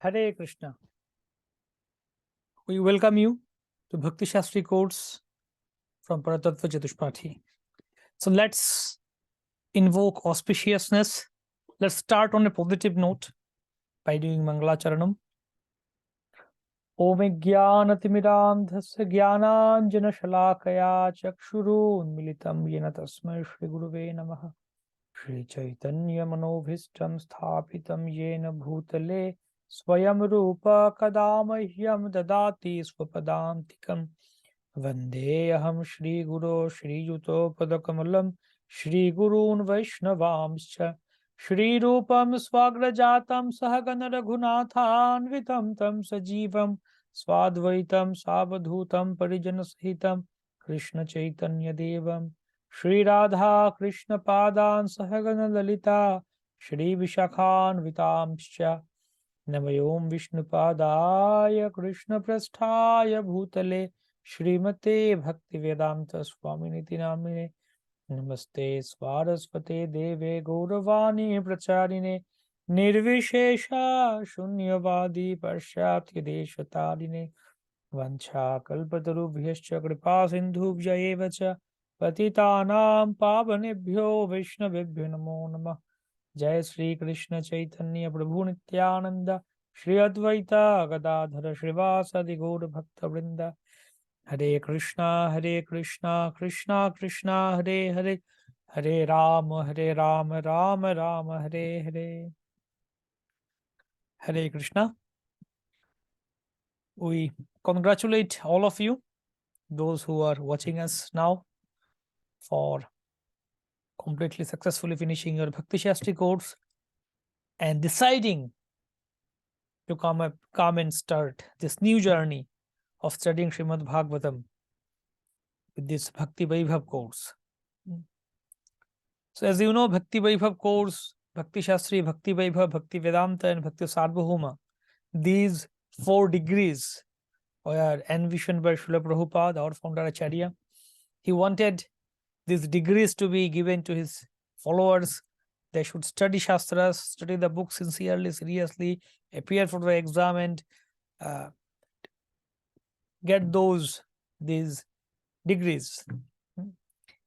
Hare Krishna. We welcome you to Bhakti Shastri course from Paratattva Chatushpathi. So let's invoke auspiciousness. Let's start on a positive note by doing Mangala Charanam. Om Jnanatimirandhasya Jnananjana Shalakaya Chakshurun Militam Yena Tasmai Shri Guruve Namaha Shri Chaitanya Manobhishtam Sthapitam Yena Bhutale Swayam Rupa Kadamahyam Dadati Swapadantikam Vandeham Shri Guru Shri Yuto Padakamalam Shri Gurun Vaishnavamscha Shri Rupam Swagrajatam Sahagana Raghunathanvitam Tam Sajivam Swadvaitam Savadhutam Parijana Sahitam Krishna Chaitanya Devam Shri Radha Krishna Padan Sahagana Lalita Shri Vishakhan Vitamscha Namayom Vishnupadaya Krishna Prasthaya Bhutale Srimate Bhakti Vedanta Swaminiti Namine Namaste Swarasvate Deve Gauravani Pracharine Nirvishesha Shunyavadi Parshyatya Deshatarine Vancha Kalpatarubhyascha Kripa Sindhubhya Evacha Patitanam Pavanebhyo Vaishnavebhyo Namo Namah Jai Sri Krishna Chaitanya Prabhu Nityananda Shri Advaita Gadadhara Shrivasadi Gaura Bhakta Vrinda Hare Krishna Krishna Krishna Hare Hare Hare Rama Rama Rama Hare Hare. Hare Krishna. We congratulate all of you, those who are watching us now, for completely successfully finishing your Bhakti Shastri course and deciding to come and start this new journey of studying Srimad Bhagavatam with this Bhakti Vaibhava course. So as you know, Bhakti Vaibhava course, Bhakti Shastri, Bhakti Vaibhava, Bhakti Vedanta and Bhakti Sarvabhauma, these 4 degrees were envisioned by Srila Prabhupada, our founder Acharya. He wanted these degrees to be given to his followers. They should study Shastras, study the book sincerely, seriously, appear for the exam and get these degrees,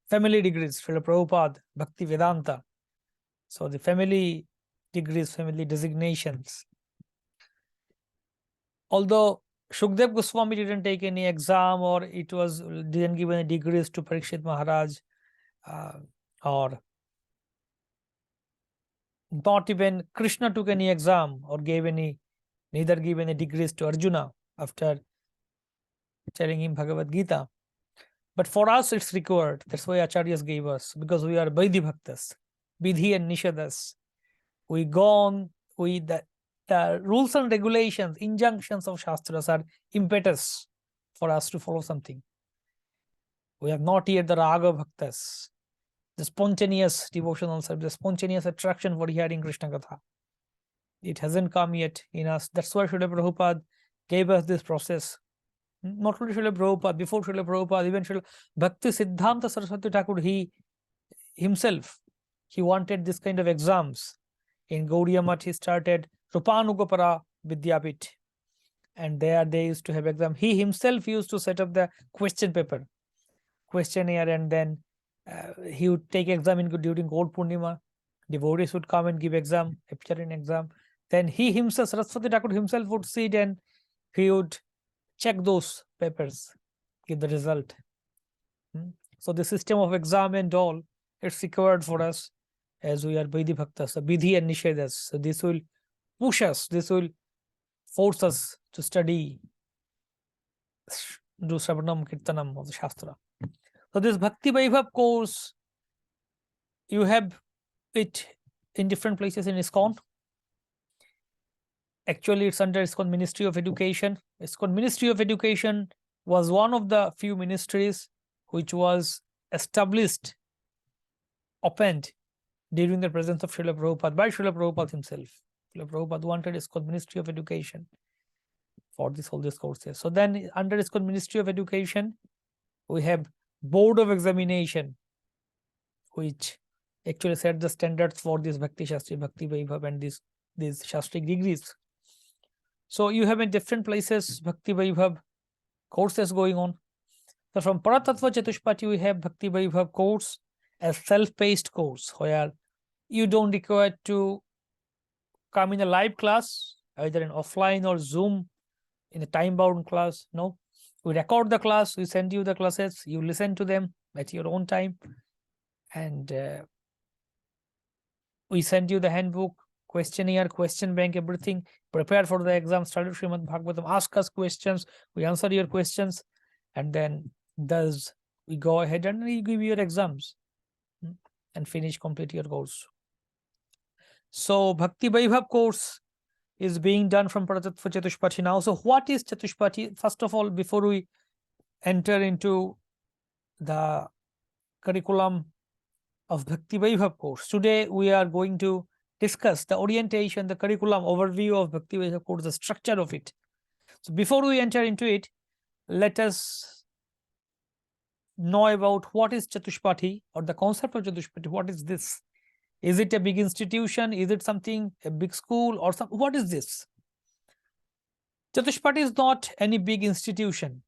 family degrees, Srila Prabhupada, Bhakti Vedanta. So the family degrees, family designations. Although Shukdev Goswami didn't take any exam or didn't give any degrees to Parikshit Maharaj, or not even Krishna took any exam or neither gave any degrees to Arjuna after telling him Bhagavad Gita. But for us, it's required. That's why Acharyas gave us, because we are Vaidhi Bhaktas, Vidhi and Nishadas. We go on, the rules and regulations, injunctions of Shastras are impetus for us to follow something. We are not yet the Raga Bhaktas, the spontaneous devotional service, the spontaneous attraction for hearing Krishna Katha. It hasn't come yet in us. That's why Srila Prabhupada gave us this process. Not only Srila Prabhupada, before Srila Prabhupada, even Srila Bhakti Siddhanta Saraswati Thakur, he himself, he wanted this kind of exams. In Gaudiya Math, he started Rupanugapara Vidyapit, and there they used to have exam. He himself used to set up the question paper, questionnaire, and then he would take exam during Gaud Purnima. Devotees would come and give exam, appear in exam. Then he himself, Saraswati Thakur himself, would sit and he would check those papers, give the result. So the system of exam and all, it's required for us as we are Vaidhi Bhaktas, so Vidhi and Nishedas. So this will push us, this will force us to study, do Shravanam Kirtanam of the Shastra. So this Bhakti Vaibhava course, you have it in different places in ISKCON. Actually, it's under ISKCON Ministry of Education. ISKCON Ministry of Education was one of the few ministries which was established, opened during the presence of Srila Prabhupada, by Srila Prabhupada himself. Srila Prabhupada wanted ISKCON Ministry of Education for all these courses. So then under ISKCON Ministry of Education, we have Board of Examination, which actually set the standards for this Bhakti Shastri, Bhakti Vaibhava and these Shastric degrees. So you have in different places Bhakti Vaibhav courses going on. So from Paratattva Chatushpati, we have Bhakti Vaibhav course, a self-paced course where you don't require to come in a live class, either in offline or Zoom in a time-bound class. No, we record the class, we send you the classes, you listen to them at your own time, and we send you the handbook, questionnaire, question bank, everything. Prepare for the exam, study Srimad Bhagavatam, ask us questions, we answer your questions, and then thus we go ahead and we give you your exams and finish, complete your course. So Bhakti Vaibhav course is being done from Paratattva Chatushpati now. So what is Chatushpati? First of all, before we enter into the curriculum of Bhakti Vaibhav course, today we are going to discuss the orientation, the curriculum overview of Bhakti Vaibhav course, the structure of it. So before we enter into it, let us know about what is Chatushpati, or the concept of Chatushpati. What is this? Is it a big institution? Is it something, a big school, or some? What is this? Chatushpati is not any big institution.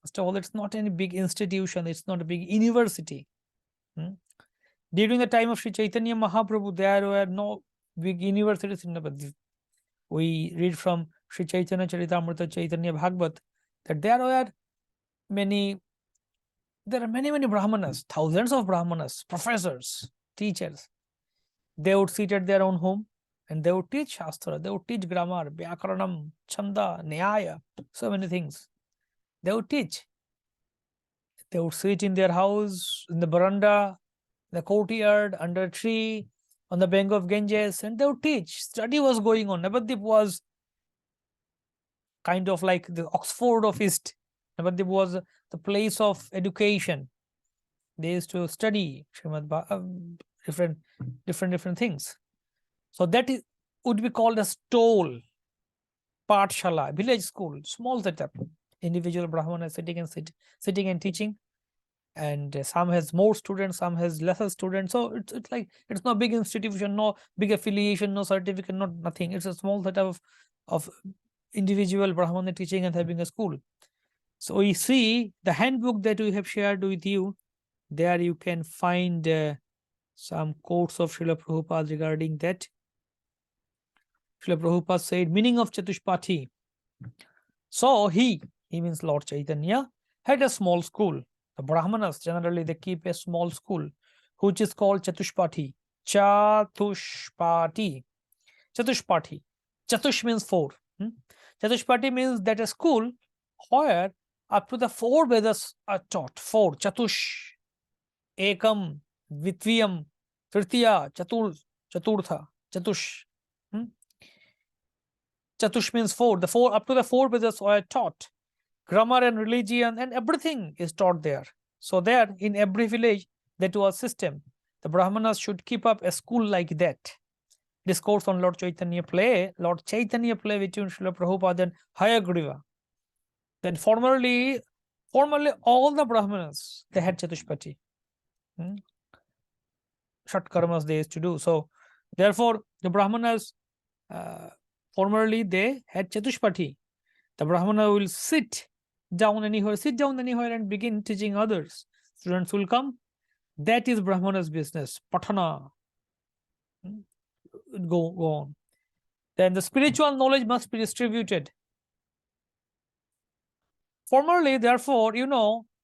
First of all, it's not any big institution. It's not a big university. During the time of Sri Chaitanya Mahaprabhu, there were no big universities in Navadvip. We read from Sri Chaitanya Charitamrita Chaitanya Bhagavat that there are many Brahmanas, thousands of Brahmanas, professors, teachers. They would sit at their own home and they would teach Shastra, they would teach grammar, Vyakaranam, Chanda, Nyaya, so many things. They would teach. They would sit in their house, in the veranda, the courtyard, under a tree, on the bank of Ganges, and they would teach. Study was going on. Navadvip was kind of like the Oxford of East. Navadvip was the place of education. They used to study different things. So that would be called a stole, Pathshala, village school, small setup. Individual Brahmanas sitting and teaching. And some has more students, some has lesser students. So it's like, it's not big institution, no big affiliation, no certificate, not nothing. It's a small setup of individual Brahmana teaching and having a school. So we see the handbook that we have shared with you. There you can find some quotes of Srila Prabhupada regarding that. Srila Prabhupada said, meaning of Chatushpati. So he means Lord Chaitanya, had a small school. The Brahmanas, generally, they keep a small school, which is called Chatushpati. Chatushpati. Chatushpati. Chatush means four. Chatushpati means that a school where up to the four Vedas are taught. Four. Chatush, Ekam, Vitviyam, Tritiya, Chaturtha, Chatush. Chatush means four. The four, up to the four Vedas are taught. Grammar and religion and everything is taught there. So there, in every village, that was system. The Brahmanas should keep up a school like that. Discourse on Lord Chaitanya play between Srila Prabhupada and Hayagriva. Then formerly all the Brahmanas, they had Chatushpati. Shat karmas they used to do. So therefore, the Brahmanas, formerly they had Chatushpati. The Brahmana will sit down anywhere and begin teaching others. Students will come. That is Brahmana's business. Patana. Go on. Then the spiritual knowledge must be distributed. Formerly, therefore,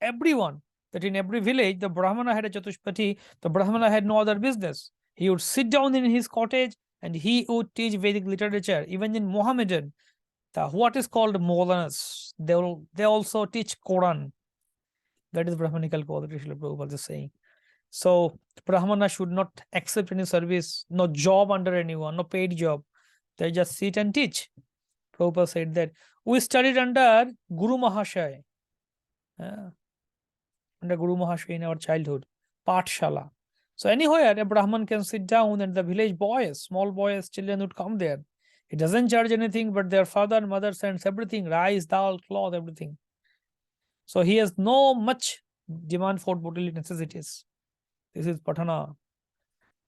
everyone, that in every village, the Brahmana had a Chatushpati, the Brahmana had no other business. He would sit down in his cottage and he would teach Vedic literature. Even in Mohammedan, what is called Maulanas, they also teach Quran. That is Brahmanical quality, Srila Prabhupada is saying. So Brahmana should not accept any service, no job under anyone, no paid job. They just sit and teach. Prabhupada said that we studied under Guru Mahashaya. Under Guru Mahashaya in our childhood. Pathshala. So anywhere a Brahman can sit down and the village boys, small boys, children would come there. He doesn't charge anything, but their father and mother sends everything, rice, dal, cloth, everything. So he has no much demand for bodily necessities. This is Patana.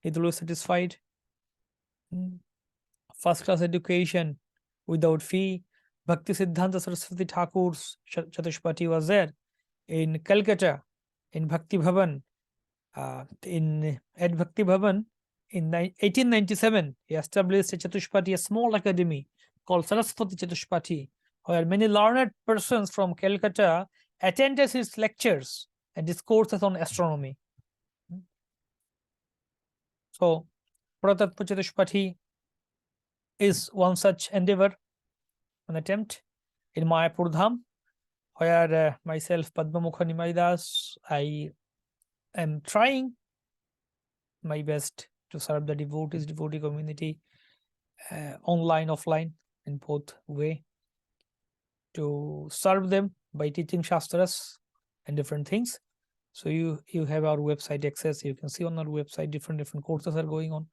He is always satisfied. First class education. without fee. Bhakti Siddhanta Saraswati Thakur's Chatushpati was there in Calcutta, in Bhakti Bhavan. At Bhakti Bhavan in 1897, he established a Chatushpati, a small academy called Saraswati Chatushpati, where many learned persons from Calcutta attended his lectures and discourses on astronomy. So, Pratattva Chatushpati is one such endeavor, an attempt in Mayapur Dham, where myself, Padmamukha Nimai Das, I am trying my best to serve the devotee community, online, offline, in both way, to serve them by teaching Shastras and different things. So you have our website access. You can see on our website different courses are going on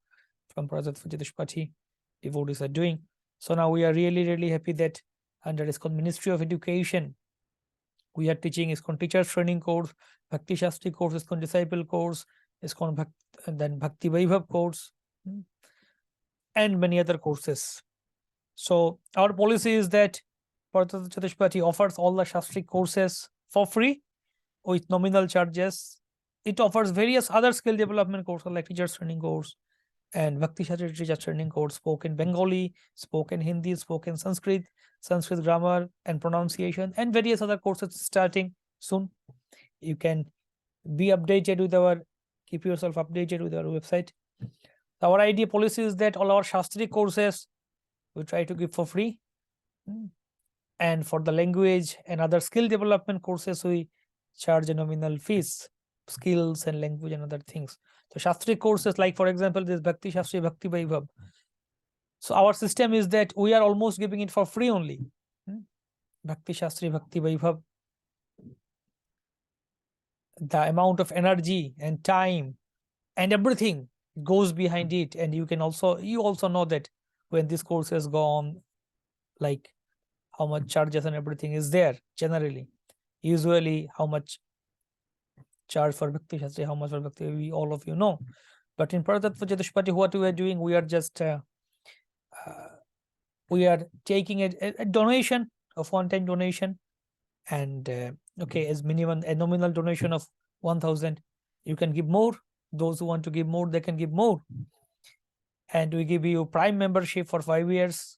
from Pratattva Chatushpati, devotees are doing. So now we are really happy that under ISKCON Ministry of Education, we are teaching ISKCON Teachers Training course, Bhakti Shastri course, ISKCON Disciple course, ISKCON then Bhakti Vaibhava course, and many other courses. So our policy is that Pratattva Chatushpati offers all the Shastri courses for free with nominal charges. It offers various other skill development courses like Teachers Training course and Bhakti Shastri Teachers Training course, spoken Bengali, spoken Hindi, spoken Sanskrit grammar and pronunciation, and various other courses starting soon. You can be updated with keep yourself updated with our website. Our idea policy is that all our Shastri courses we try to give for free. And for the language and other skill development courses, we charge a nominal fees, skills and language and other things. So Shastri courses, like for example, this Bhakti Shastri, Bhakti Vaibhava. So our system is that we are almost giving it for free only. Bhakti Shastri, Bhakti Vaibhava. The amount of energy and time and everything goes behind it. And you also know that when this course has gone, like how much charges and everything is there generally. Usually how much charge for Bhakti Shastri, how much for Bhakti, all of you know. But in Pratattva Chatushpati, what we are doing, we are just we are taking a donation of one-time donation, and as minimum a nominal donation of 1,000. You can give more. Those who want to give more, they can give more. And we give you Prime membership for 5 years.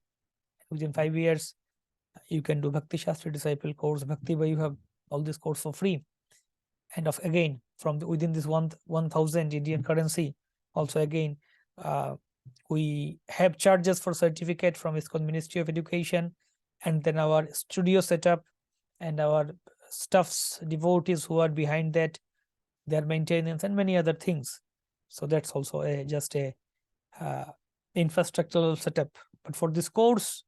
Within 5 years, you can do Bhakti Shastri Disciple course, Bhakti Vaibhava, all this course for free. And again, from within this 1,000 Indian currency, also again, we have charges for certificate from ISKCON Ministry of Education, and then our studio setup and our staffs, devotees who are behind that, their maintenance and many other things. So that's also just a infrastructural setup. But for this course,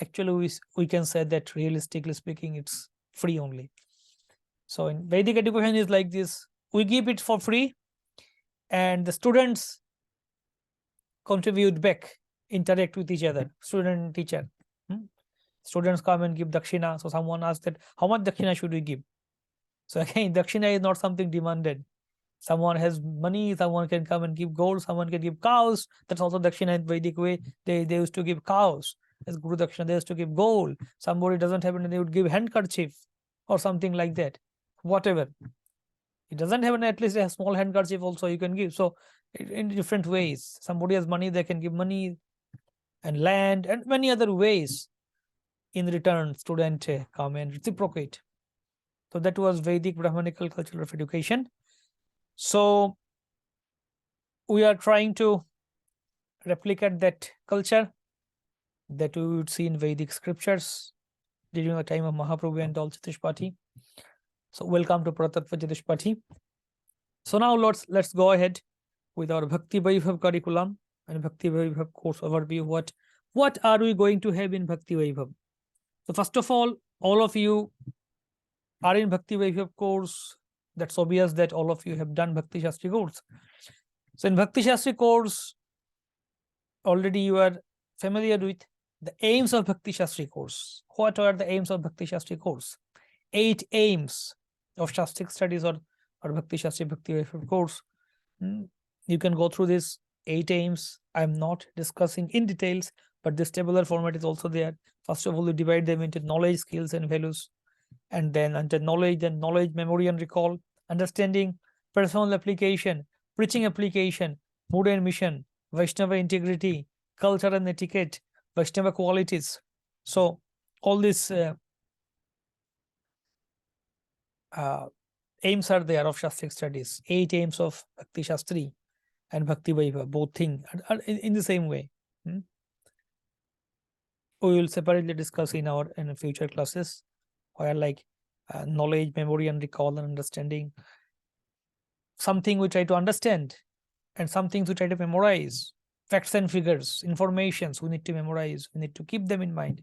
actually we can say that realistically speaking, it's free only. So in Vedic education is like this: we give it for free, and the students contribute back, interact with each other, student and teacher. Students come and give dakshina. So someone asked that how much dakshina should we give? So again, dakshina is not something demanded. Someone has money, someone can come and give gold, someone can give cows. That's also dakshina in Vedic way. They used to give cows as Guru Dakshina. They used to give gold. Somebody doesn't have it, they would give handkerchief or something like that. Whatever. It doesn't have at least a small handkerchief also you can give. So in different ways. Somebody has money, they can give money and land and many other ways. In return, student come and reciprocate. So that was Vedic Brahmanical culture of education. So we are trying to replicate that culture that we would see in Vedic scriptures during the time of Mahaprabhu and all Chatushpati. So welcome to Pratattva Chatushpati. So now let's go ahead with our Bhakti Vaibhava curriculum and Bhakti Vaibhava course overview. What are we going to have in Bhakti Vaibhava? So first of all of you are in Bhakti Vaibhava course. That's obvious that all of you have done Bhakti Shastri course. So in Bhakti Shastri course, already you are familiar with the aims of Bhakti Shastri course. What are the aims of Bhakti Shastri course? 8 aims of Shastric studies or Bhakti Shastri Bhakti Vaibhava course. You can go through this 8 aims. I'm not discussing in details, but this tabular format is also there. First of all, you divide them into knowledge, skills, and values. And then under knowledge, then knowledge, memory, and recall, understanding, personal application, preaching application, mood and mission, Vaishnava integrity, culture and etiquette, Vaishnava qualities. So all these aims are there of Shastric studies. 8 aims of Bhakti Shastri and Bhakti Vaibhava, both things are in the same way. We will separately discuss in future classes, where like knowledge, memory, and recall and understanding. Something we try to understand, and some things we try to memorize. Facts and figures, informations we need to memorize. We need to keep them in mind.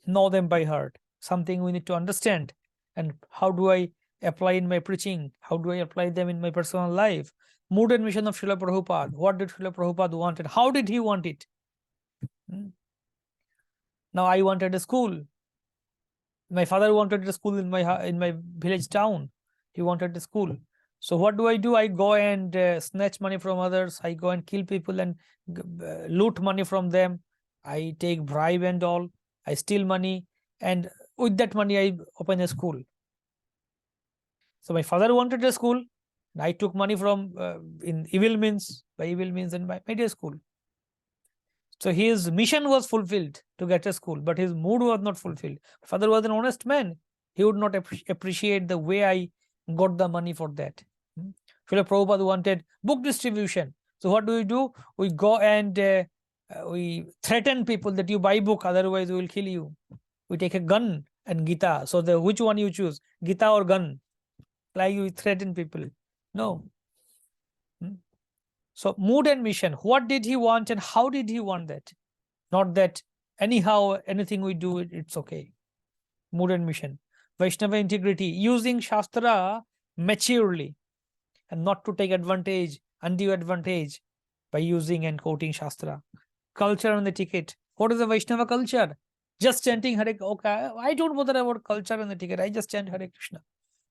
Know them by heart. Something we need to understand. And how do I apply in my preaching? How do I apply them in my personal life? Mood and mission of Srila Prabhupada. What did Srila Prabhupada want and how did he want it? Now I wanted a school. My father wanted a school in my village town. He wanted a school. So what do? I go and snatch money from others. I go and kill people and loot money from them. I take bribe and all. I steal money, and with that money I open a school. So my father wanted a school, and I took money from by evil means, and made a school. So his mission was fulfilled to get a school, but his mood was not fulfilled. Father was an honest man. He would not appreciate the way I got the money for that. Srila Prabhupada wanted book distribution. So what do? We go and we threaten people that you buy book, otherwise we will kill you. We take a gun and Gita. So which one you choose, Gita or gun? Like you threaten people. No. So mood and mission. What did he want and how did he want that? Not that anyhow, anything we do, it's okay. Mood and mission. Vaishnava integrity. Using Shastra maturely and not to take advantage, undue advantage by using and quoting Shastra. Culture and etiquette. What is the Vaishnava culture? Just chanting Hare Krishna. Okay, I don't bother about culture and etiquette. I just chant Hare Krishna.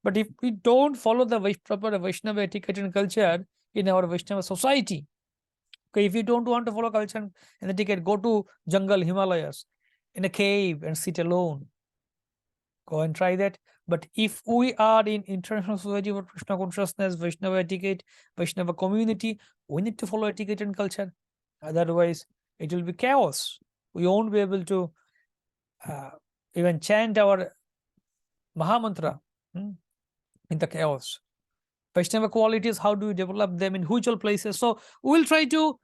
But if we don't follow the proper Vaishnava etiquette and culture in our Vaishnava society, okay, if you don't want to follow culture and etiquette, go to jungle, Himalayas, in a cave and sit alone. Go and try that. But if we are in International Society for Krishna Consciousness, Vaishnava etiquette, Vaishnava community, we need to follow etiquette and culture. Otherwise, it will be chaos. We won't be able to even chant our Mahamantra in the chaos. Vaishnava qualities, how do we develop them, in which all places? So we will try to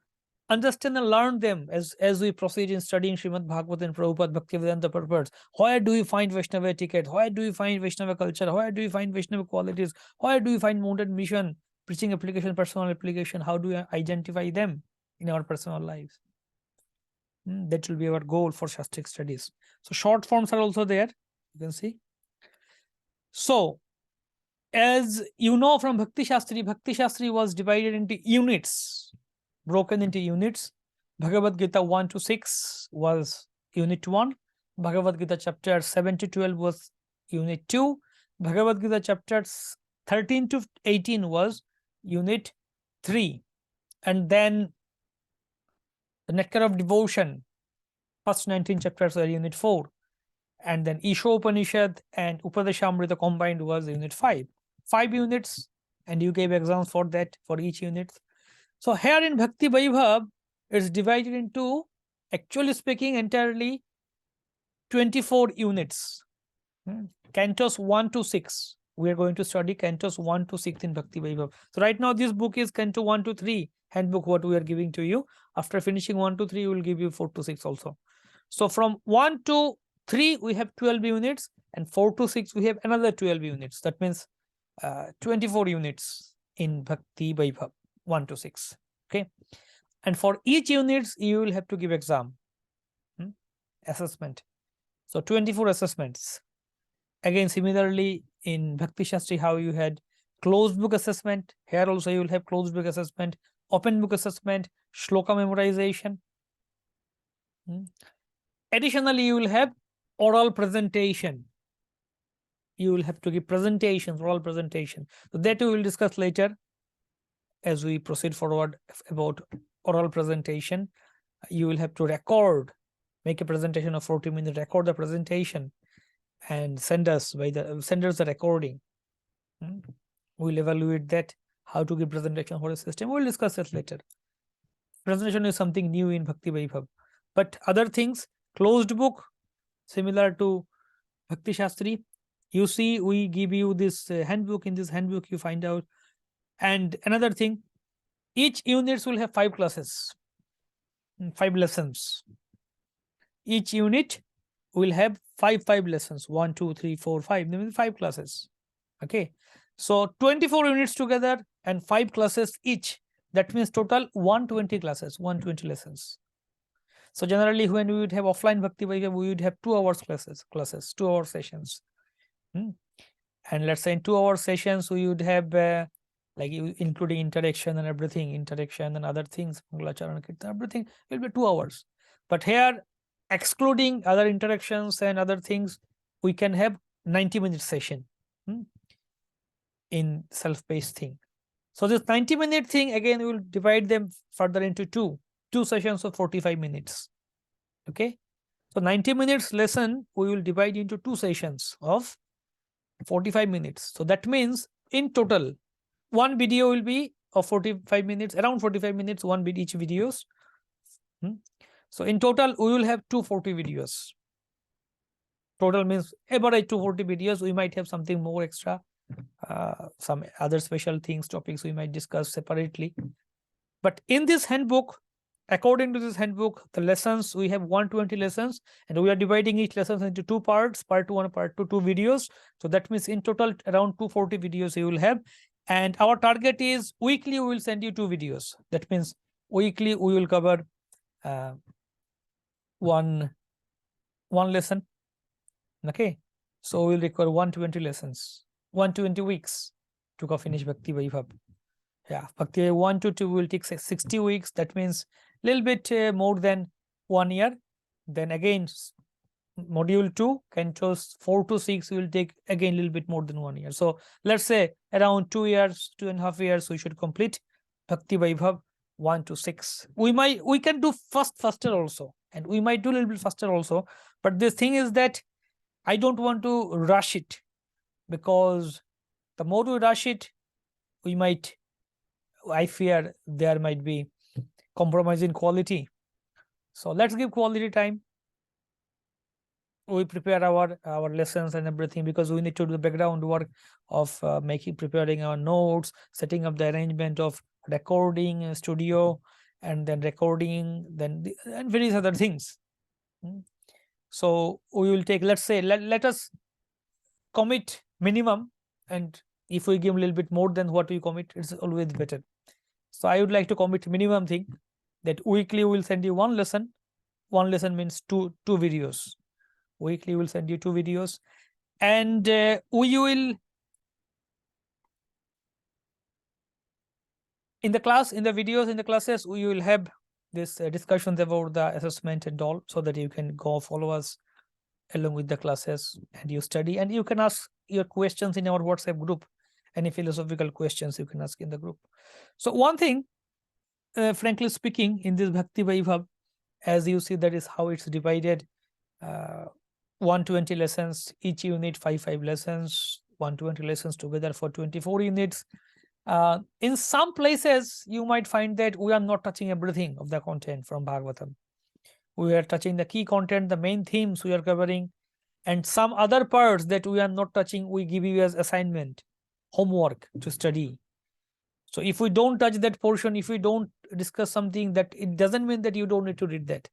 understand and learn them as we proceed in studying Srimad Bhagavatam and Prabhupada Bhaktivedanta purports. Where do we find Vaishnava etiquette? Where do we find Vaishnava culture? Where do we find Vaishnava qualities? Where do we find mood and mission, preaching application, personal application? How do we identify them in our personal lives? That will be our goal for Shastric studies. So short forms are also there. You can see. So as you know from Bhakti Shastri was divided into units, broken into units. Bhagavad Gita 1 to 6 was unit 1. Bhagavad Gita chapter 7 to 12 was unit 2. Bhagavad Gita chapters 13 to 18 was unit 3. And then the Nectar of Devotion, first 19 chapters are unit 4. And then Isha Upanishad and Upadeshamrita combined was unit 5. 5 units, and you gave exams for that, for each unit. So here in Bhakti Vaibhava, it's divided into, actually speaking, entirely 24 units. Cantos 1 to 6. We are going to study cantos 1 to 6 in Bhakti Vaibhava. So right now this book is canto 1 to 3, handbook what we are giving to you. After finishing 1 to 3, we will give you 4 to 6 also. So from 1 to 3, we have 12 units, and 4 to 6, we have another 12 units. That means 24 units in Bhakti Vaibhava, 1 to 6. Okay. And for each units, you will have to give exam, assessment. So 24 assessments. Again, similarly, in Bhakti Shastri, how you had closed book assessment, here also you will have closed book assessment, open book assessment, shloka memorization. Additionally, you will have oral presentation. You will have to give presentations, oral presentation. So that we will discuss later. as we proceed forward about oral presentation, you will have to record, make a presentation of 40 minutes, record the presentation and send us the recording. We'll evaluate that, how to give presentation for a system. We'll discuss it later. Presentation is something new in Bhakti Vaibhava. But other things, closed book, similar to Bhakti Shastri. You see, we give you this handbook. In this handbook, you find out. And another thing, each units will have 5 classes, 5 lessons. Each unit will have 5 lessons. 1, 2, 3, 4, 5. There will be 5 classes. Okay. So 24 units together and 5 classes each. That means total 120 classes, 120 lessons. So generally, when we would have offline Bhakti Vaibhava, we would have 2 hours classes, 2 hour sessions. And let's say in 2 hour sessions, we would have like including interaction and everything, interaction and other things, Mangalacharan, Kirtan, everything will be 2 hours. But here, excluding other interactions and other things, we can have 90-minute session in self-paced thing. So this 90-minute thing, again, we will divide them further into two sessions of 45 minutes. Okay. So 90 minutes lesson, we will divide into 2 sessions of 45 minutes. So that means in total, one video will be of 45 minutes, around 45 minutes, each videos. So in total, we will have 240 videos. Total means average 240 videos. We might have something more extra, some other special things, topics we might discuss separately. But in this handbook, according to this handbook, the lessons, we have 120 lessons, and we are dividing each lesson into 2 parts, part 1 and part 2, 2 videos. So that means in total around 240 videos you will have. And our target is weekly we will send you 2 videos. That means weekly we will cover one lesson. Okay. So we will require 120 lessons, 120 weeks to finish Bhakti Vaibhava. Yeah, Bhakti 1 to 2 will take 60 weeks. That means a little bit more than 1 year. Then again, module 2, Cantos 4 to 6 will take again a little bit more than 1 year. So let's say around 2 years, 2.5 years, we should complete Bhakti Vaibhava 1 to 6. We can do faster also, and we might do a little bit faster also. But the thing is that I don't want to rush it, because the more we rush it, I fear there might be compromise in quality. So let's give quality time. We prepare our lessons and everything, because we need to do the background work of preparing our notes, setting up the arrangement of recording studio, and then recording, and various other things. So we will take, let's say, let us commit minimum, and if we give a little bit more than what we commit, it's always better. So I would like to commit minimum thing, that weekly we will send you 1 lesson. 1 lesson means two videos. Weekly we will send you 2 videos, and we will, in the videos, in the classes, we will have this discussions about the assessment and all, so that you can go follow us along with the classes, and you study, and you can ask your questions in our WhatsApp group. Any philosophical questions you can ask in the group. So one thing, frankly speaking, in this Bhakti Vaibhava, as you see, that is how it's divided. 120 lessons, each unit 5 lessons, 120 lessons together for 24 units. In some places, you might find that we are not touching everything of the content from Bhagavatam. We are touching the key content, the main themes we are covering, and some other parts that we are not touching, we give you as assignment, homework to study. So if we don't touch that portion, if we don't discuss something, that it doesn't mean that you don't need to read that.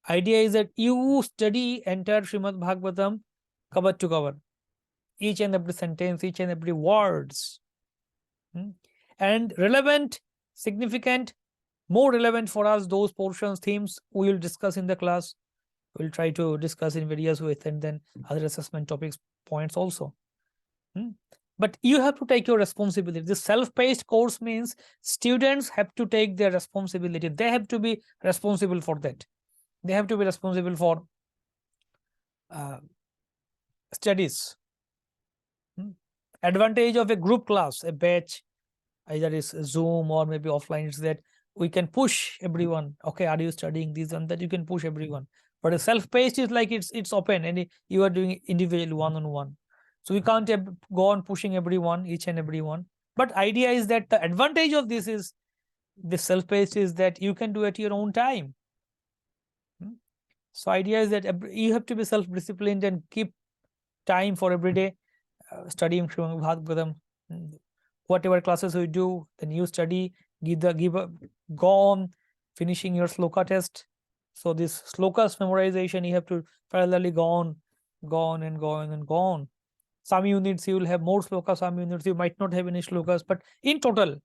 Idea is that you study entire Srimad Bhagavatam cover to cover, each and every sentence, each and every words, and relevant, significant, more relevant for us, those portions, themes we will discuss in the class. We'll try to discuss in various ways, and then other assessment topics, points also. But you have to take your responsibility. This self-paced course means students have to take their responsibility. They have to be responsible for that. They have to be responsible for studies. Advantage of a group class, a batch, either it's Zoom or maybe offline, is that we can push everyone. Okay, are you studying this and that? You can push everyone. But a self-paced is like it's open and you are doing individual one-on-one. So we can't go on pushing everyone, each and everyone. But idea is that the advantage of this is the self-paced is that you can do it at your own time. So idea is that you have to be self-disciplined and keep time for every day studying Srimad Bhagavatam. Whatever classes we do, then you study, go on finishing your sloka test. So this slokas memorization, you have to parallelly go on and go on and go on. Some units you will have more slokas, some units you might not have any slokas, but in total,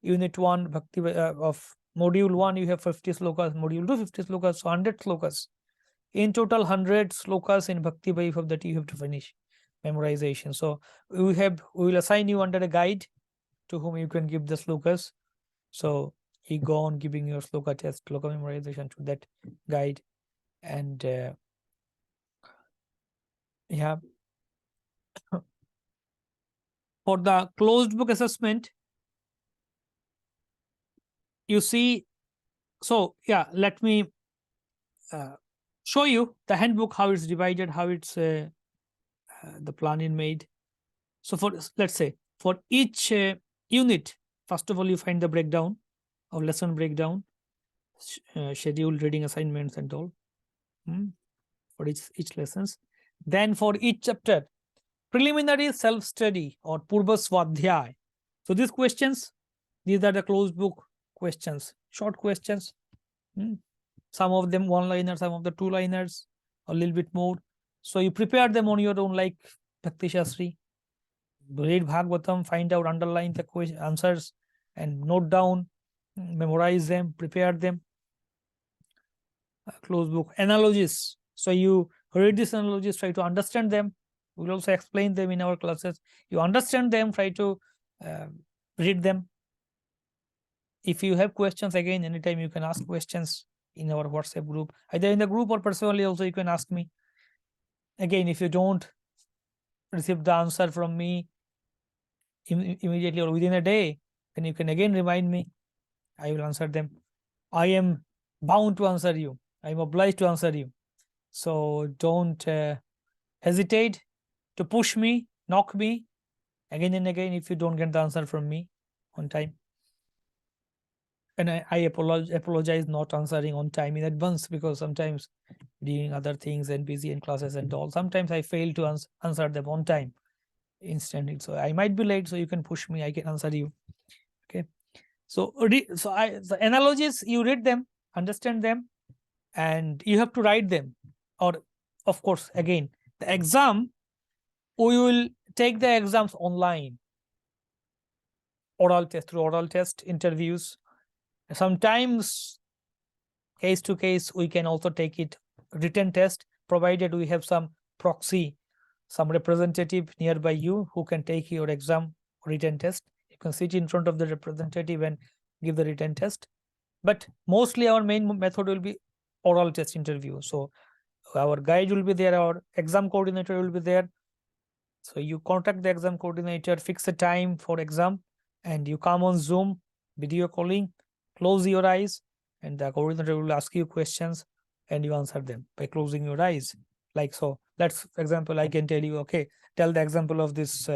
unit 1, Bhakti of module 1, you have 50 slokas, module 2, 50 slokas, so 100 slokas. In total, 100 slokas in Bhakti Vaibhava that you have to finish memorization. So we will assign you under a guide to whom you can give the slokas. So you go on giving your sloka test, sloka memorization to that guide. And yeah, for the closed book assessment, you see, so yeah, let me show you the handbook, how it's divided, how it's the plan is made. So for, let's say, for each unit, first of all, you find the breakdown of lesson breakdown, schedule, reading assignments and all for each lessons. Then for each chapter, preliminary self-study or Purva Swadhyay. So these questions, these are the closed book questions, short questions. Some of them one-liner, some of the two-liners, a little bit more. So you prepare them on your own, like Bhakti Shastri. Read Bhagavatam, find out, underline the answers, and note down, memorize them, prepare them. Closed book analogies. So you read these analogies, try to understand them. We'll also explain them in our classes. You understand them, try to read them. If you have questions, again, anytime you can ask questions in our WhatsApp group, either in the group or personally also you can ask me. Again, if you don't receive the answer from me immediately or within a day, then you can again remind me. I will answer them. I am bound to answer you. I am obliged to answer you. So don't hesitate to push me, knock me again and again if you don't get the answer from me on time. And I apologize not answering on time in advance, because sometimes doing other things and busy in classes and all, sometimes I fail to answer them on time instantly. So I might be late, so you can push me, I can answer you. Okay. So the analogies, you read them, understand them, and you have to write them. Or of course, again, the exam, we will take the exams online, oral test, through oral test, interviews. Sometimes case to case we can also take it written test, provided we have some proxy, some representative nearby you who can take your exam written test. You can sit in front of the representative and give the written test. But mostly our main method will be oral test interview. So our guide will be there, our exam coordinator will be there. So you contact the exam coordinator, fix a time for exam, and you come on Zoom, video calling, close your eyes, and the coordinator will ask you questions and you answer them by closing your eyes. Like so, let's, for example, I can tell you, okay, tell the example of this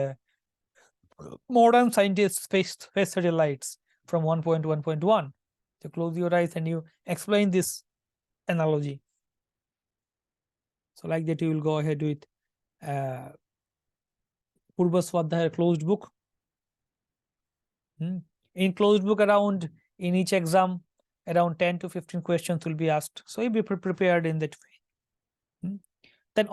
modern scientist space satellites from 1.1.1. You close your eyes and you explain this analogy. So like that, you will go ahead with Purva Swadhyaya closed book. In closed book, around in each exam, around 10 to 15 questions will be asked. So you'll be prepared in that way. Then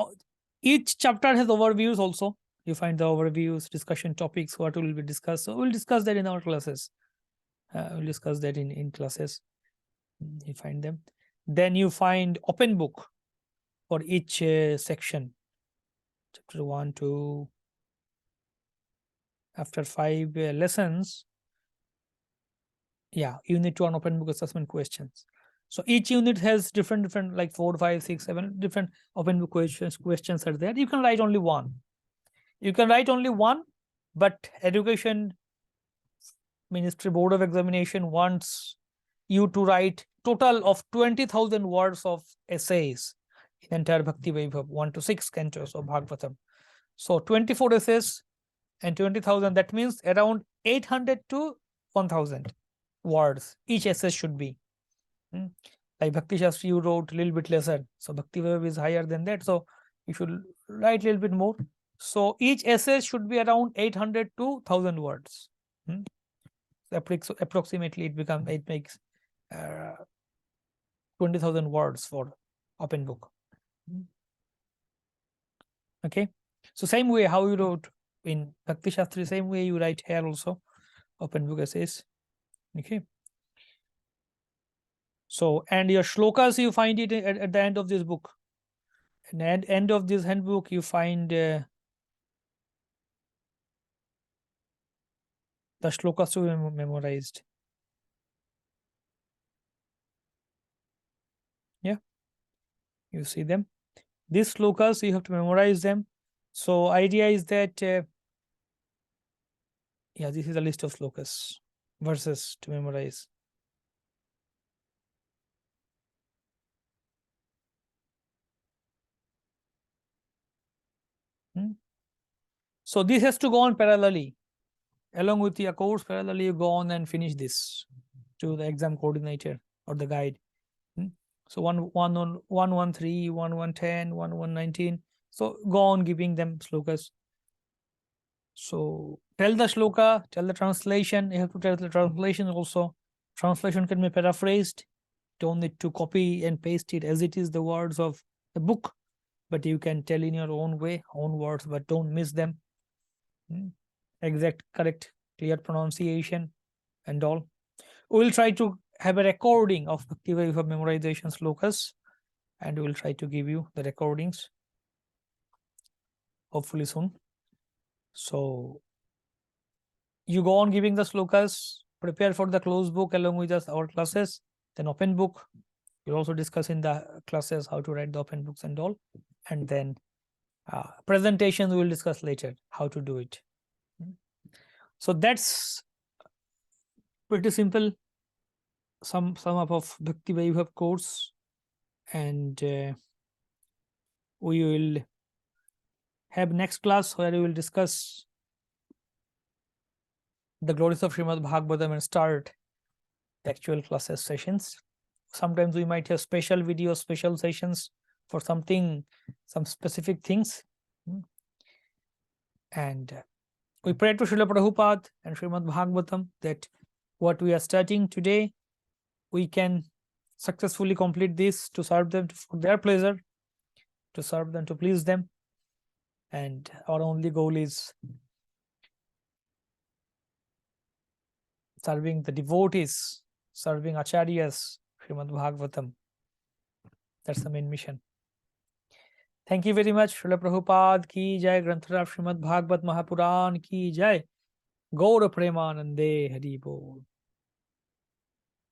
each chapter has overviews also. You find the overviews, discussion topics, what will be discussed. So we'll discuss that in our classes. We'll discuss that in classes. You find them. Then you find open book for each section. Chapter 1, 2. After 5 lessons, yeah, unit 1 open book assessment questions. So each unit has different like 4, 5, 6, 7 different open book questions are there. You can write only one. You can write only one, but education Ministry Board of Examination wants you to write total of 20,000 words of essays in entire Bhakti Vaibhava, 1 to 6 cantos of Bhagavatam. So 24 essays and 20,000, that means around 800 to 1,000 words each essay should be. Like Bhakti Shastri, you wrote a little bit lesser. So Bhakti Vaibhava is higher than that. So you should write a little bit more. So each essay should be around 800 to 1,000 words. So approximately it makes 20,000 words for open book. Okay. So same way how you wrote in Bhakti Shastri, same way you write here also, open book essays. Okay. So, and your shlokas, you find it at the end of this book. And at end of this handbook, you find the shlokas to be memorized. Yeah. You see them. These shlokas, you have to memorize them. So idea is that, yeah, this is a list of shlokas, verses to memorize. So this has to go on parallelly. Along with your course, parallelly you go on and finish this to the exam coordinator or the guide. So 113, 1110, 1119. So go on giving them shlokas. So tell the shloka, tell the translation. You have to tell the translation also. Translation can be paraphrased. Don't need to copy and paste it as it is the words of the book, but you can tell in your own way, own words, but don't miss them. Exact, correct, clear pronunciation and all. We will try to have a recording of Bhakti Vaibhava memorization slokas, and we will try to give you the recordings hopefully soon. So you go on giving the slokas, prepare for the closed book along with us, our classes, then open book. We'll also discuss in the classes how to write the open books and all. And then presentations we'll discuss later, how to do it. So that's pretty simple sum up of Bhakti Vaibhava course. And we will have next class where we will discuss the glories of Srimad Bhagavatam and start the actual classes sessions. Sometimes we might have special videos, special sessions for something, some specific things. And we pray to Srila Prabhupada and Srimad Bhagavatam that what we are studying today, we can successfully complete this to serve them for their pleasure, to serve them, to please them. And our only goal is serving the devotees, serving Acharyas, Srimad Bhagavatam. That's the main mission. Thank you very much. Srila Prabhupada ki jai, Granthara Srimad Bhagavat Mahapuran ki jai. Gaura Premanande Hari Bol.